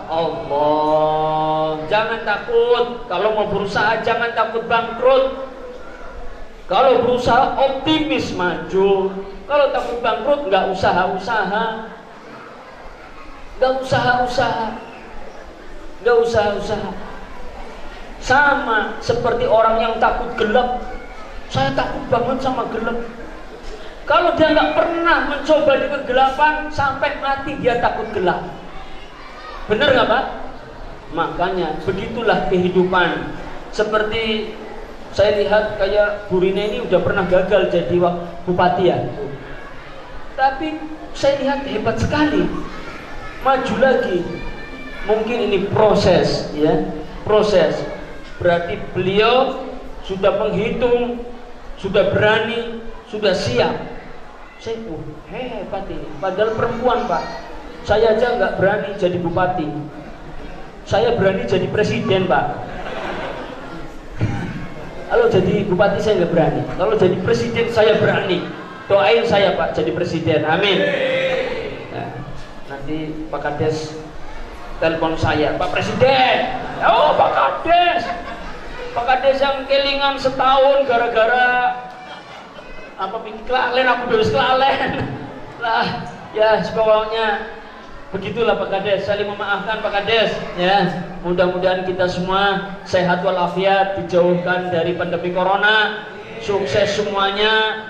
Allah. Jangan takut kalau mau berusaha, jangan takut bangkrut. Kalau berusaha optimis maju. Kalau takut bangkrut nggak usaha-usaha. Nggak usaha-usaha. Sama seperti orang yang takut gelap. Saya takut banget sama gelap. Kalau dia nggak pernah mencoba di kegelapan, sampai mati dia takut gelap. Benar nggak Pak? Makanya begitulah kehidupan. Seperti saya lihat kayak Bu Rina ini udah pernah gagal jadi bupati ya. Tapi saya lihat hebat sekali. Maju lagi. Mungkin ini proses ya. Proses. Berarti beliau sudah menghitung, sudah berani, sudah siap. Saya hebat ini. Padahal perempuan Pak. Saya aja nggak berani jadi bupati. Saya berani jadi presiden Pak. Kalau jadi bupati saya nggak berani. Kalau jadi presiden saya berani. Doain saya Pak jadi presiden. Amin. Nah, nanti Pak Kades telepon saya, Pak Presiden. Oh Pak Kades. Pak Kades yang kelingan setahun gara-gara apa bikin kelalen, aku bebas kelalen lah ya. Pokoknya begitulah Pak Kades, saling memaafkan Pak Kades ya. Mudah-mudahan kita semua sehat walafiat, dijauhkan dari pandemi corona, sukses semuanya,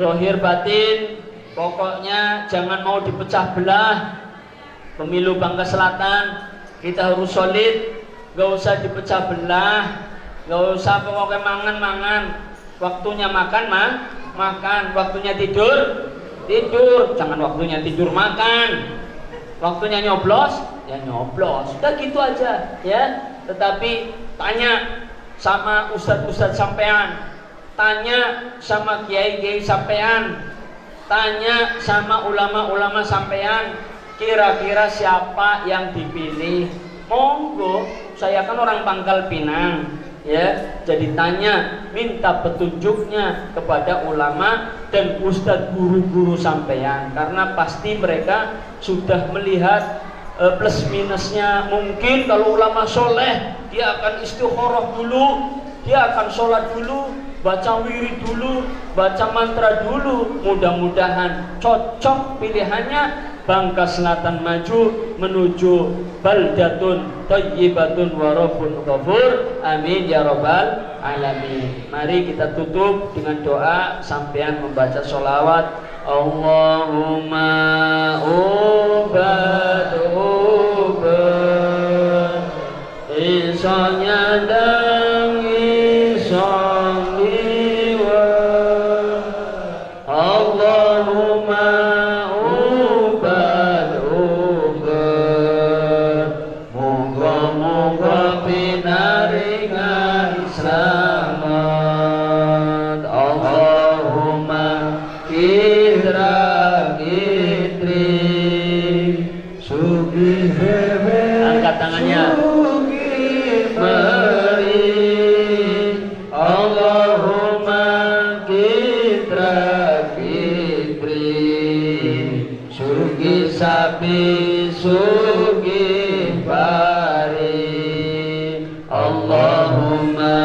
zahir batin. Pokoknya jangan mau dipecah belah. Pemilu Bangka Selatan kita harus solid, gak usah dipecah belah, gak usah pokoknya mangan. Waktunya makan makan, waktunya tidur, jangan waktunya tidur makan. Waktunya nyoblos, ya nyoblos. Udah gitu aja ya. Tetapi tanya sama ustadz-ustadz sampean, tanya sama kiai-kiai sampean, tanya sama ulama-ulama sampean, kira-kira siapa yang dipilih. Monggo, saya kan orang Pangkal Pinang ya, jadi tanya, minta petunjuknya kepada ulama dan ustadz guru-guru sampean, karena pasti mereka sudah melihat plus minusnya. Mungkin kalau ulama soleh dia akan istikharah dulu, dia akan sholat dulu, baca wirid dulu, baca mantra dulu. Mudah-mudahan cocok pilihannya. Bangka Selatan maju menuju baldatun thayyibatun wa rabbun ghafur. Amin ya rabbal alamin. Mari kita tutup dengan doa sampean membaca sholawat. Allahumma ubat isonya dang isong liwa. Allahumma tangannya. Allahumma kitra kitri sugi sapi sugi pari. Allahumma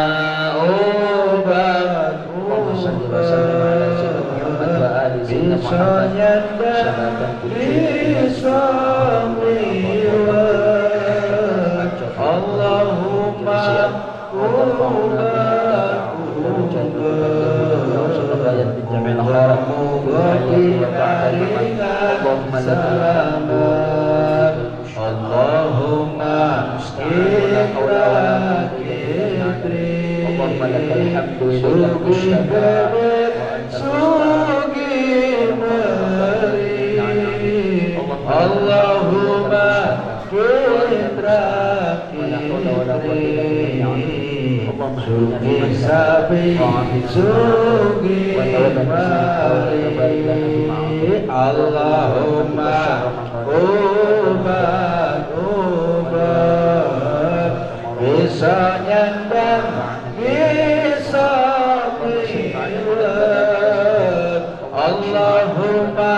ubat Allahumma sugi sabi sugi mari. Allahumma ubat bisa nyandang bisa milat. Allahumma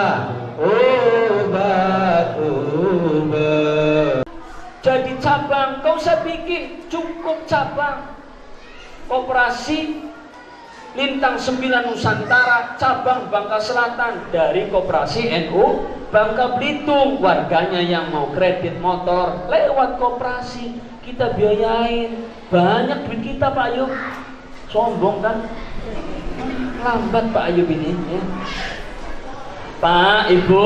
cabang, gak usah bikin, cukup cabang. Koperasi Lintang 9 Nusantara cabang Bangka Selatan dari Koperasi NU Bangka Belitung. Warganya yang mau kredit motor lewat koperasi kita biayain, banyak duit kita Pak Ayub. Sombong kan? Lambat Pak Ayub ini ya. Pak Ibu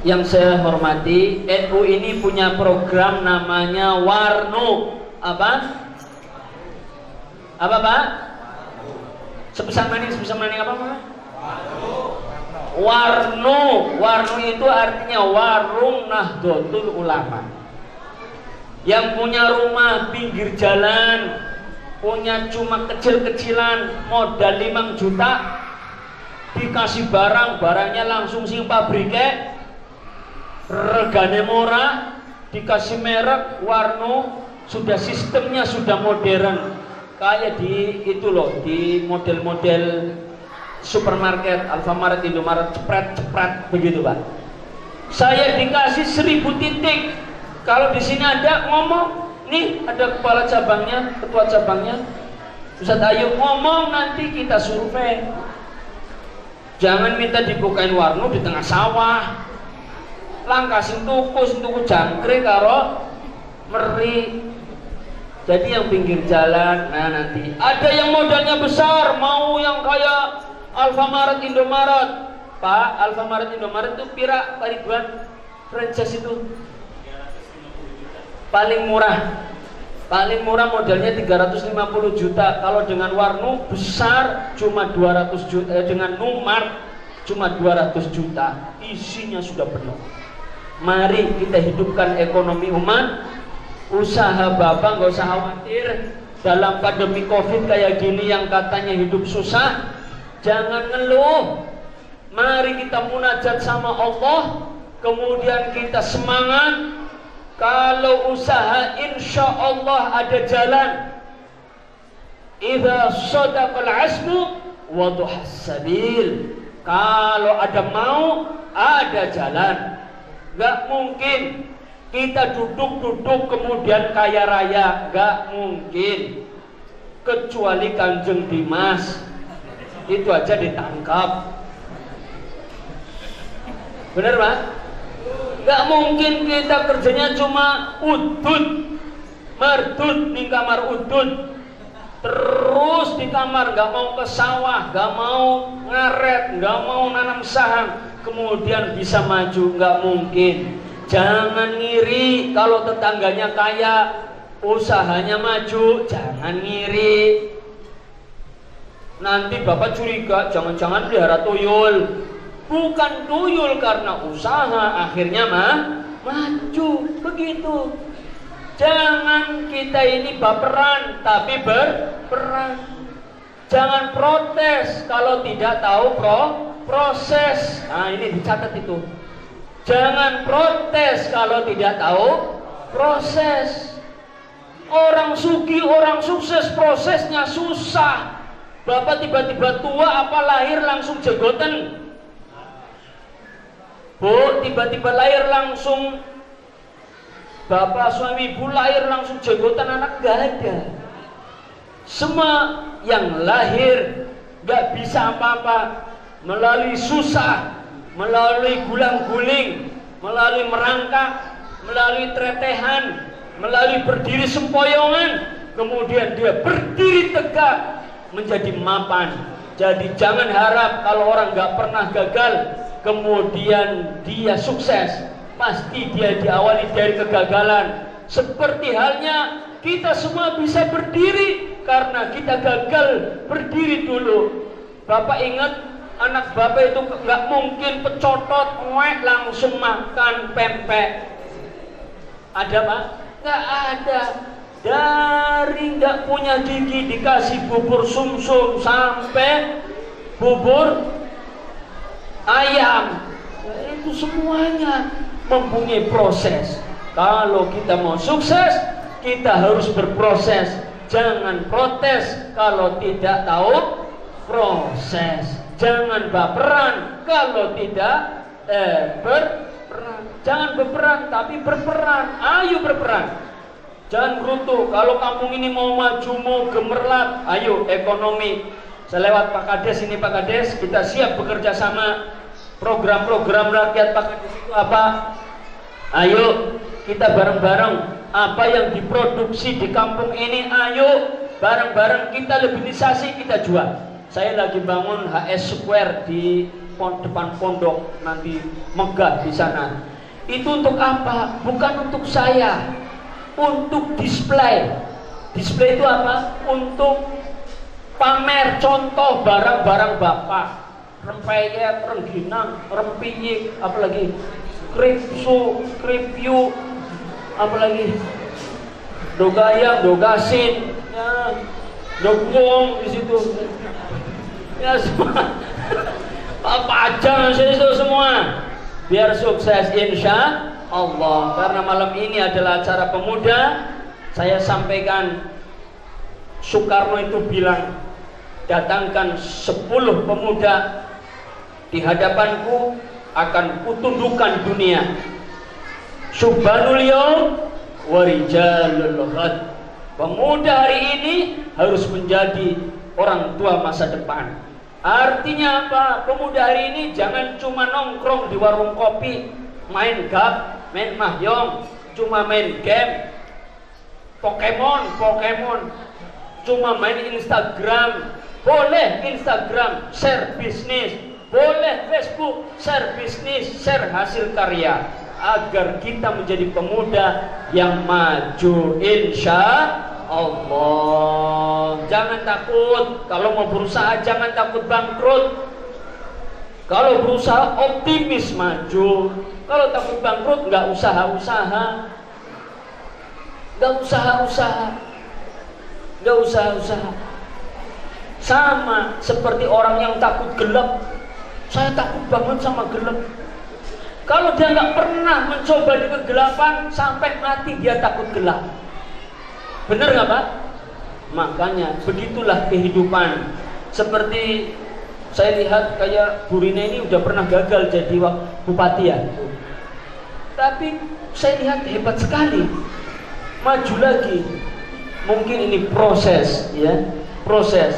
yang saya hormati, NU ini punya program namanya Warno. Apa Pak? Sebesar maning apa Pak? Warno. Warno itu artinya Warung Nahdlatul Ulama. Yang punya rumah pinggir jalan, punya cuma kecil-kecilan, modal 5 juta, dikasih barangnya langsung sing pabrike, regane murah, dikasih merek Warno, sudah sistemnya sudah modern. Kayak di itu loh, di model-model supermarket, Alfamart, Indomaret, cepret begitu Pak. Saya dikasih 1000 titik. Kalau di sini ada ngomong, nih ada kepala cabangnya, ketua cabangnya, Ustaz Ayub ngomong, nanti kita survei. Jangan minta dibukain warno di tengah sawah. Langkasin tuku jangkrik karo meri. Jadi yang pinggir jalan, nah nanti ada yang modalnya besar, mau yang kayak Alfamart, Indomaret. Pak, Alfamart, Indomaret itu pira Pak Ridwan? Franchise itu paling murah modalnya 350 juta. Kalau dengan Warno besar cuma 200 juta, dengan Numart cuma 200 juta. Isinya sudah penuh. Mari kita hidupkan ekonomi umat. Usaha Bapak nggak usah khawatir. Dalam pandemi Covid kayak gini yang katanya hidup susah, jangan ngeluh. Mari kita munajat sama Allah, kemudian kita semangat. Kalau usaha insya Allah ada jalan. Idza shadaqal azmu wa duhas sabil. Kalau ada mau, ada jalan. Gak mungkin kita duduk kemudian kaya raya, gak mungkin. Kecuali Kanjeng Dimas, itu aja ditangkap. Bener Pak? Gak mungkin kita kerjanya cuma udut, merdut di kamar udut, terus di kamar, gak mau ke sawah, gak mau ngaret, gak mau nanam saham, kemudian bisa maju. Gak mungkin. Jangan ngiri kalau tetangganya kaya, usahanya maju, jangan ngiri. Nanti Bapak curiga, jangan-jangan pelihara tuyul. Bukan tuyul, karena usaha akhirnya maju. Begitu. Jangan kita ini baperan, tapi berperan. Jangan protes kalau tidak tahu proses. Nah ini dicatat itu. Jangan protes kalau tidak tahu proses. Orang sugih, orang sukses, prosesnya susah. Bapak tiba-tiba tua, apa lahir langsung jenggoten? Bu, tiba-tiba lahir langsung, bapak suami ibu lahir langsung jenggotan, anak gak ada. Semua yang lahir gak bisa apa-apa, melalui susah, melalui gulang-guling, melalui merangkak, melalui tretehan, melalui berdiri sempoyongan, kemudian dia berdiri tegak menjadi mapan. Jadi jangan harap kalau orang gak pernah gagal kemudian dia sukses. Pasti dia diawali dari kegagalan. Seperti halnya kita semua bisa berdiri karena kita gagal berdiri dulu. Bapak ingat, anak Bapak itu nggak mungkin pecotot langsung makan pempek. Ada Pak? Nggak ada. Dari nggak punya gigi dikasih bubur sumsum sampai bubur ayam, itu semuanya mempunyai proses. Kalau kita mau sukses, kita harus berproses. Jangan protes kalau tidak tahu proses. Jangan baperan kalau tidak berperan. Jangan berperan, tapi berperan. Ayo berperan. Jangan gerutu. Kalau kampung ini mau maju, mau gemerlap, ayo ekonomi. Saya lewat Pak Kades ini, Pak Kades, kita siap bekerja sama. Program-program rakyat Pak Kades itu apa? Ayo kita bareng-bareng. Apa yang diproduksi di kampung ini, ayo bareng-bareng kita lebihisasi, kita jual. Saya lagi bangun HS Square di depan pondok, nanti megah di sana. Itu untuk apa? Bukan untuk saya. Untuk display. Display itu apa? Untuk pamer contoh barang-barang Bapak. Rempeyek, rengginang, rempiyik, apalagi kripsu, kripyu, apalagi dogayam, dogasin, ya, dogwong di situ. Ya semua. Apa aja itu semua. Biar sukses insya Allah. Karena malam ini adalah acara pemuda, saya sampaikan Soekarno itu bilang, datangkan 10 pemuda di hadapanku, akan kutundukkan dunia. Subhanul yaum wa rijalul ghad. Pemuda hari ini harus menjadi orang tua masa depan. Artinya apa? Pemuda hari ini jangan cuma nongkrong di warung kopi, main gap, main mahjong, cuma main game, Pokemon, cuma main Instagram. Boleh Instagram, share bisnis. Boleh Facebook, share bisnis, share hasil karya. Agar kita menjadi pemuda yang maju insya Allah. Jangan takut. Kalau mau berusaha jangan takut bangkrut. Kalau berusaha optimis maju. Kalau takut bangkrut nggak usaha-usaha. Nggak usaha-usaha. Sama seperti orang yang takut gelap. Saya takut banget sama gelap. Kalau dia nggak pernah mencoba di kegelapan, sampai mati dia takut gelap. Benar nggak Pak? Makanya begitulah kehidupan. Seperti saya lihat kayak Bu Rina ini udah pernah gagal jadi bupati ya. Tapi saya lihat hebat sekali. Maju lagi. Mungkin ini proses ya. Proses.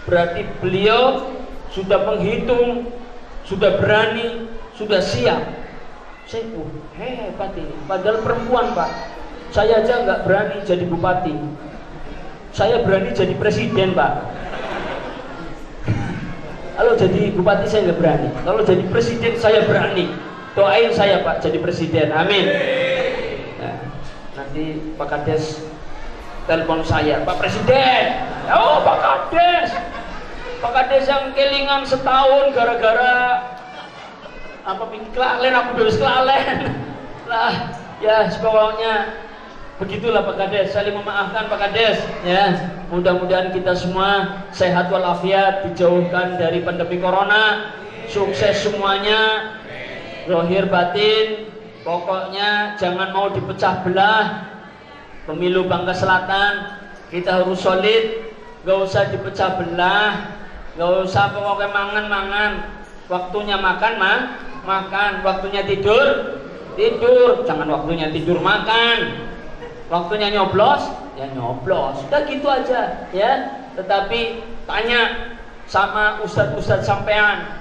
Berarti beliau sudah menghitung, sudah berani, sudah siap. Saya hebat ini. Padahal perempuan Pak. Saya aja nggak berani jadi bupati. Saya berani jadi presiden Pak. Kalau jadi bupati saya nggak berani. Kalau jadi presiden saya berani. Doain saya Pak jadi presiden. Amin. Nah, nanti Pak Kades telepon saya, Pak Presiden. Oh Pak Kades. Pak Kades yang kelingan setahun gara-gara apa bikin kelalen, aku bebas kelalen lah ya. Pokoknya begitulah Pak Kades. Saling memaafkan Pak Kades ya. Mudah-mudahan kita semua sehat walafiat, dijauhkan dari pandemi corona, sukses semuanya, zahir batin. Pokoknya jangan mau dipecah belah. Pemilu Bangka Selatan kita harus solid, gak usah dipecah belah, gak usah pokoknya mangan. Waktunya makan makan, waktunya tidur, jangan waktunya tidur makan, waktunya nyoblos, ya nyoblos, udah gitu aja ya. Tetapi tanya sama ustadz-ustadz sampean,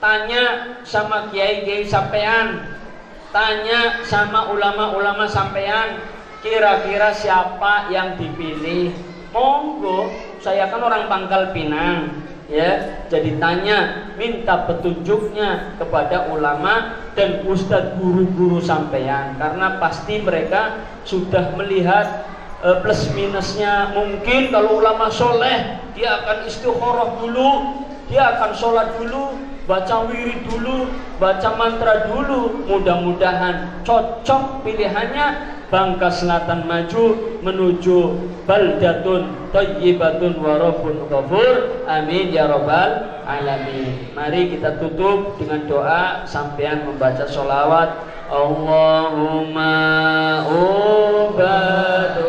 tanya sama kiai-kiai sampean, tanya sama ulama-ulama sampean, kira-kira siapa yang dipilih. Monggo, saya kan orang Pangkal Pinang ya, jadi tanya, minta petunjuknya kepada ulama dan ustadz guru-guru sampean, karena pasti mereka sudah melihat plus minusnya. Mungkin kalau ulama soleh dia akan istikharah dulu, dia akan sholat dulu, baca wirid dulu, baca mantra dulu. Mudah-mudahan cocok pilihannya. Bangka Selatan maju menuju baldatun thayyibatun wa rabbun ghafur. Amin ya rabbal alamin. Mari kita tutup dengan doa sampean membaca sholawat. Allahumma ubad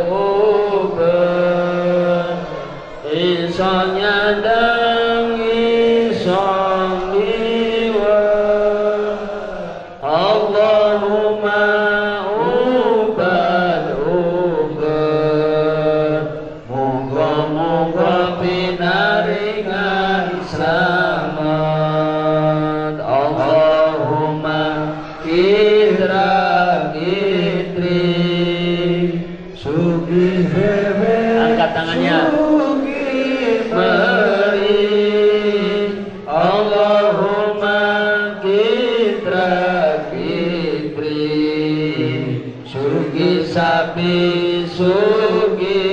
insanya dang insang liwa. Allahumma ubad pinaringan selamat. Allahumma kidra kitri sugi bebe. Angkat tangannya. Allahumma kidra kitri sugi sapi sugi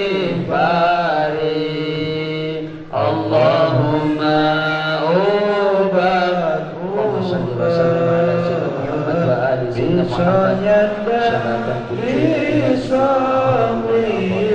pari. Allahumma ubat Allahumma bisa nyandang bisa milat.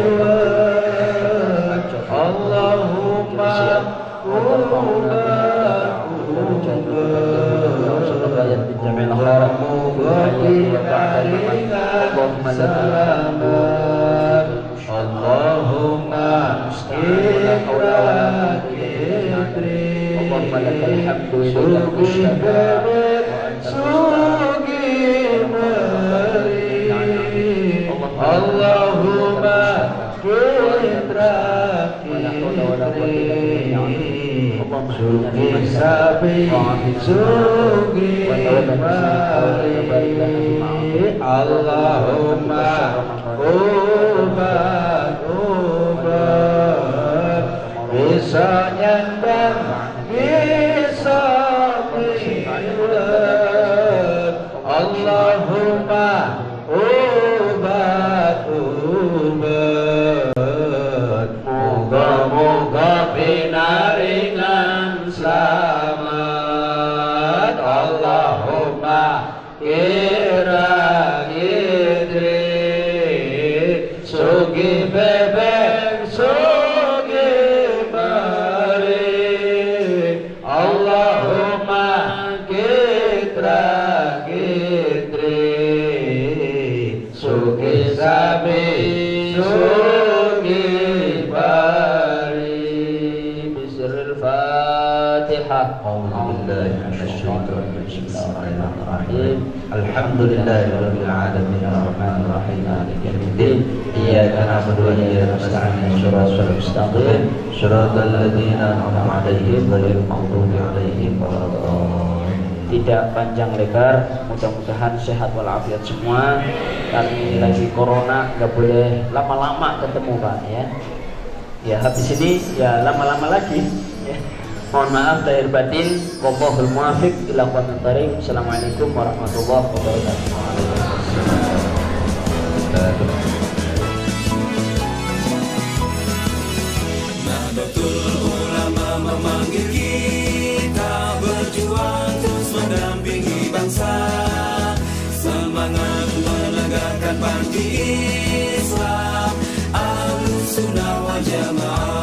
Allahumma obat moga-moga pinaringan selamat. Allahumma kira idri sugi bebek sugi mari. Allahumma kitra kitri sugi sabi sugi bari. Bismil Fatihah. Alhamdulillahirabbil alamin arrahmanir rahim maliki yaumiddin iyyaka na'budu wa iyyaka nasta'in ihdinas mustaqim shiratal ladzina an'amta 'alaihim ghairil maghdubi 'alaihim waladdallin. Tidak panjang lebar, mudah-mudahan sehat walafiat semua. Karena ini lagi corona, nggak boleh lama-lama ketemu Pak ya. Ya habis ini ya lama-lama lagi ya. Mohon maaf lahir batin. Wallahul muwaffiq ila aqwamit thariq. Assalamualaikum warahmatullahi wabarakatuh. Nahdlatul Ulama memanggil kita berjuang terus mendampingi bangsa, semangat menegakkan panji Islam, Ahlus Sunnah wal Jamaah.